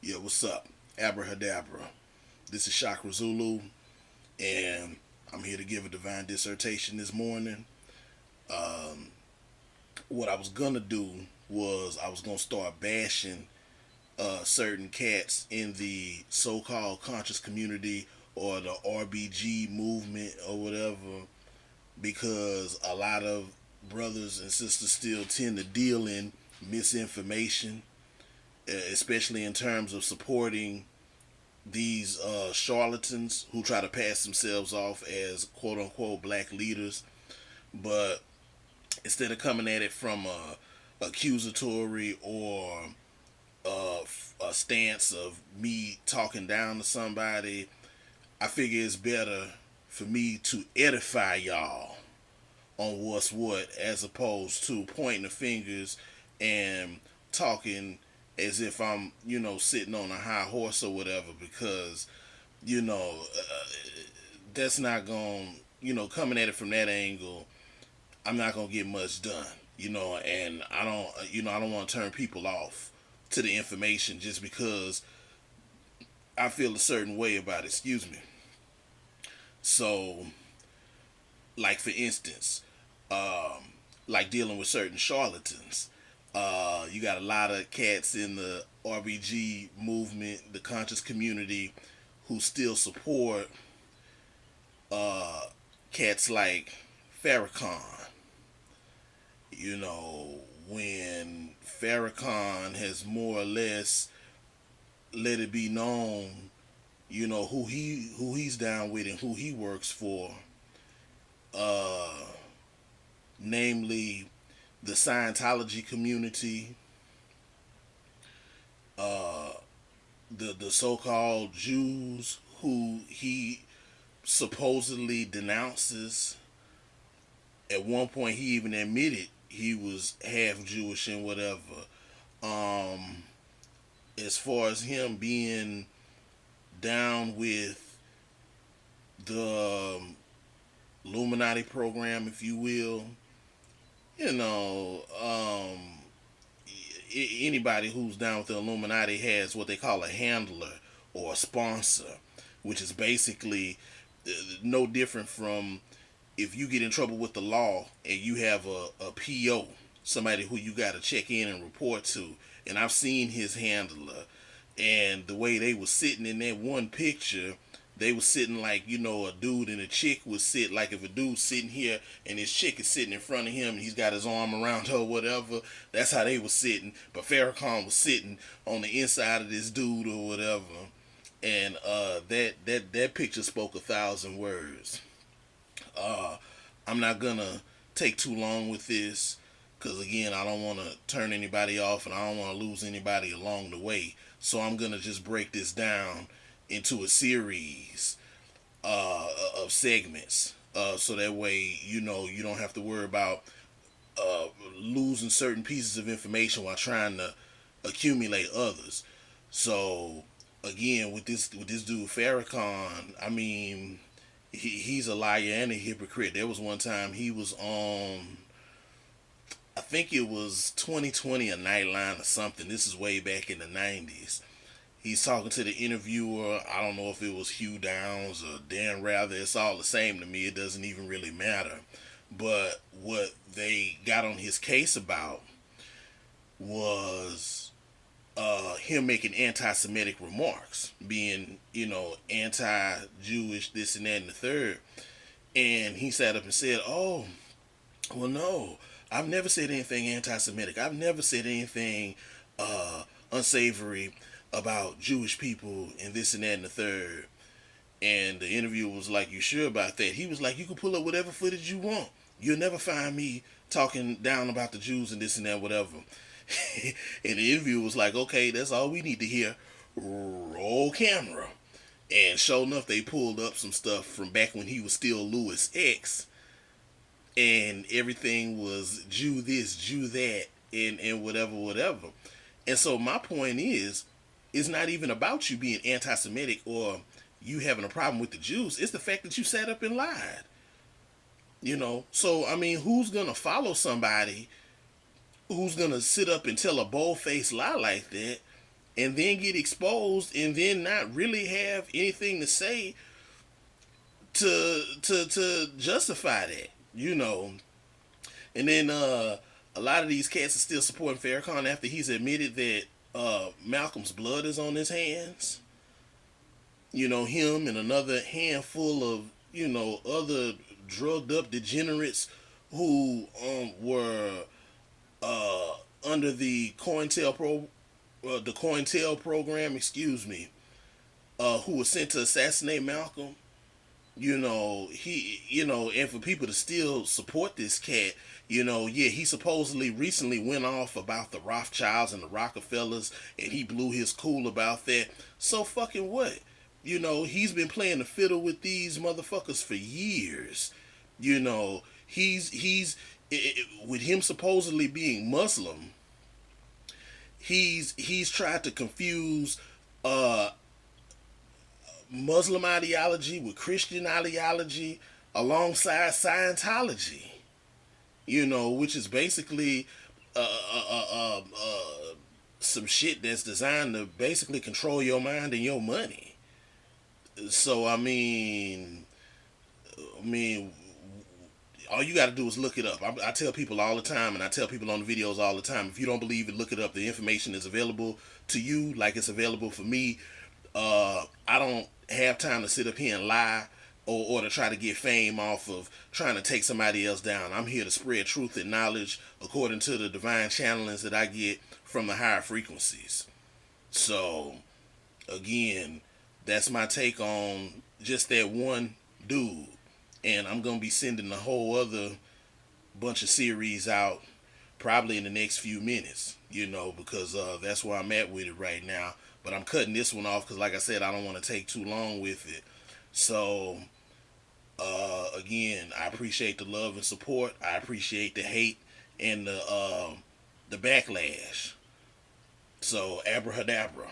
Yeah, what's up? Abrahadabra. This is Chakra Zulu, and I'm here to give a divine dissertation this morning. Um, what I was gonna do was I was gonna start bashing certain cats in the so-called conscious community or the RBG movement or whatever, because a lot of brothers and sisters still tend to deal in misinformation, especially in terms of supporting these charlatans who try to pass themselves off as quote unquote black leaders, but instead of coming at it from a accusatory or a stance of me talking down to somebody, I figure it's better for me to edify y'all on what's what, as opposed to pointing the fingers and talking as if I'm, sitting on a high horse or whatever, because, you know, that's not going, coming at it from that angle, I'm not going to get much done, and I don't want to turn people off to the information just because I feel a certain way about it, excuse me. So, like for instance, like dealing with certain charlatans. You got a lot of cats in the RBG movement, the conscious community, who still support cats like Farrakhan. When Farrakhan has more or less let it be known, who he's down with and who he works for, uh, namely the Scientology community, uh, the so-called Jews who he supposedly denounces. At one point, he even admitted he was half Jewish and whatever. Um, as far as him being down with the Illuminati program, if you will, you know, anybody who's down with the Illuminati has what they call a handler or a sponsor, which is basically no different from if you get in trouble with the law and you have a PO, somebody who you got to check in and report to. And I've seen his handler, and the way they were sitting in that one picture, they were sitting like, a dude and a chick would sit. Like if a dude's sitting here and his chick is sitting in front of him and he's got his arm around her or whatever, that's how they were sitting. But Farrakhan was sitting on the inside of this dude or whatever. And that picture spoke 1,000 words. I'm not gonna take too long with this, because again, I don't want to turn anybody off and I don't want to lose anybody along the way. So I'm gonna just break this down into a series of segments, so that way you don't have to worry about losing certain pieces of information while trying to accumulate others. So again, with this dude Farrakhan, I mean, he's a liar and a hypocrite. There was one time he was on, I think it was 2020 a Nightline or something. This is way back in the 90s. He's talking to the interviewer. I don't know if it was Hugh Downs or Dan Rather. It's all the same to me. It doesn't even really matter. But what they got on his case about was him making anti-Semitic remarks, being, anti-Jewish, this and that and the third. And he sat up and said, "Oh, well, no, I've never said anything anti-Semitic. I've never said anything unsavory about Jewish people and this and that and the third." And the interviewer was like, "You sure about that?" He was like, "You can pull up whatever footage you want. You'll never find me talking down about the Jews and this and that, whatever." And the interviewer was like, "Okay, that's all we need to hear. Roll camera." And sure enough, they pulled up some stuff from back when he was still Louis X. And everything was Jew this, Jew that, and whatever. And so my point is, it's not even about you being anti-Semitic or you having a problem with the Jews. It's the fact that you sat up and lied. So I mean, who's gonna follow somebody who's gonna sit up and tell a bold-faced lie like that and then get exposed and then not really have anything to say to justify that, you know. And then a lot of these cats are still supporting Farrakhan after he's admitted that Malcolm's blood is on his hands. You know, him and another handful of, you know, other drugged up degenerates who were uh, under the COINTEL program, excuse me, who was sent to assassinate Malcolm. You know, and for people to still support this cat, you know, yeah, he supposedly recently went off about the Rothschilds and the Rockefellers, and he blew his cool about that. So fucking what? You know, he's been playing the fiddle with these motherfuckers for years. You know, with him supposedly being Muslim, he's tried to confuse uh Muslim ideology with Christian ideology alongside Scientology. You know, which is basically uh, uh, uh, uh, uh, some shit that's designed to basically control your mind and your money. So I mean, all you got to do is look it up. I tell people all the time, and I tell people on the videos all the time. If you don't believe it, look it up. The information is available to you, like it's available for me. I don't have time to sit up here and lie or to try to get fame off of trying to take somebody else down. I'm here to spread truth and knowledge according to the divine channelings that I get from the higher frequencies. So, again, that's my take on just that one dude. And I'm going to be sending a whole other bunch of series out probably in the next few minutes, you know, because that's where I'm at with it right now. But I'm cutting this one off because, like I said, I don't want to take too long with it. So, again, I appreciate the love and support. I appreciate the hate and the backlash. So, abracadabra.